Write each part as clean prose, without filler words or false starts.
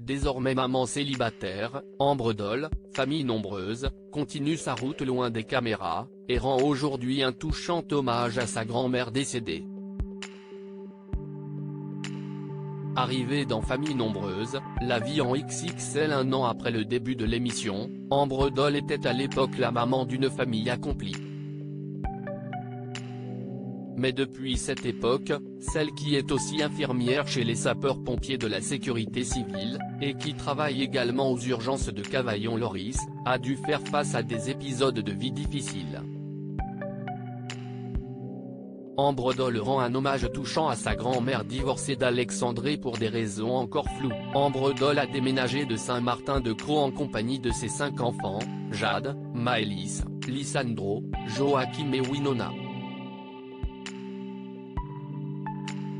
Désormais maman célibataire, Ambre Doll, famille nombreuse, continue sa route loin des caméras, et rend aujourd'hui un touchant hommage à sa grand-mère décédée. Arrivée dans Famille nombreuse, la vie en XXL un an après le début de l'émission, Ambre Doll était à l'époque la maman d'une famille accomplie. Mais depuis cette époque, celle qui est aussi infirmière chez les sapeurs-pompiers de la sécurité civile, et qui travaille également aux urgences de Cavaillon-Lorris, a dû faire face à des épisodes de vie difficiles. Ambre Doll rend un hommage touchant à sa grand-mère divorcée d'Alexandre pour des raisons encore floues. Ambre Doll a déménagé de Saint-Martin-de-Crau en compagnie de ses 5 enfants, Jade, Maëlys, Lisandro, Joachim et Winona.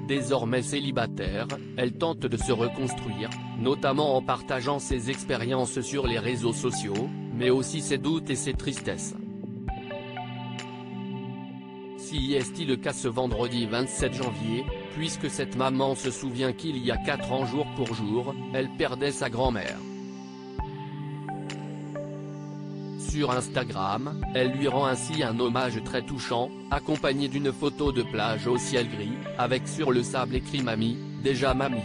Désormais célibataire, elle tente de se reconstruire, notamment en partageant ses expériences sur les réseaux sociaux, mais aussi ses doutes et ses tristesses. Si est-il le cas ce vendredi 27 janvier, puisque cette maman se souvient qu'il y a 4 ans jour pour jour, elle perdait sa grand-mère. Sur Instagram, elle lui rend ainsi un hommage très touchant, accompagné d'une photo de plage au ciel gris, avec sur le sable écrit Mamie, déjà mamie.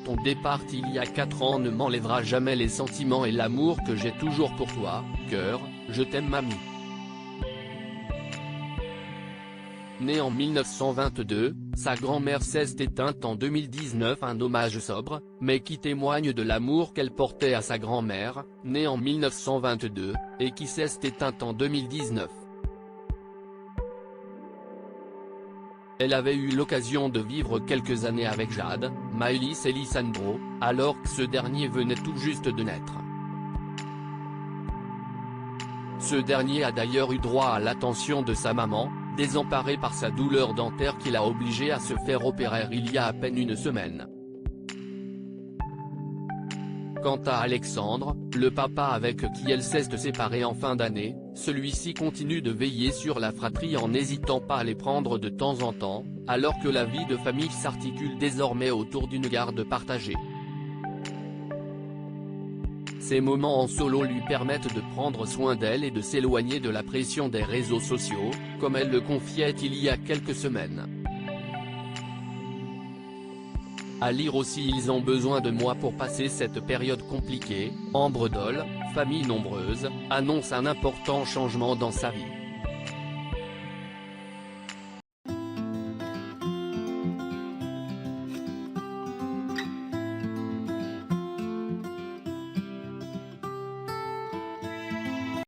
Ton départ il y a 4 ans ne m'enlèvera jamais les sentiments et l'amour que j'ai toujours pour toi, cœur, je t'aime mamie. Née en 1922, sa grand-mère s'est éteinte en 2019, un hommage sobre, mais qui témoigne de l'amour qu'elle portait à sa grand-mère, née en 1922, et qui s'est éteinte en 2019. Elle avait eu l'occasion de vivre quelques années avec Jade, Maëlys et Lisandro, alors que ce dernier venait tout juste de naître. Ce dernier a d'ailleurs eu droit à l'attention de sa maman, désemparée par sa douleur dentaire qui l'a obligé à se faire opérer il y a à peine une semaine. Quant à Alexandre, le papa avec qui elle s'est séparée en fin d'année, celui-ci continue de veiller sur la fratrie en n'hésitant pas à les prendre de temps en temps, alors que la vie de famille s'articule désormais autour d'une garde partagée. Ces moments en solo lui permettent de prendre soin d'elle et de s'éloigner de la pression des réseaux sociaux, comme elle le confiait il y a quelques semaines. À lire aussi Ils ont besoin de moi pour passer cette période compliquée, Ambre Doll, famille nombreuse, annonce un important changement dans sa vie.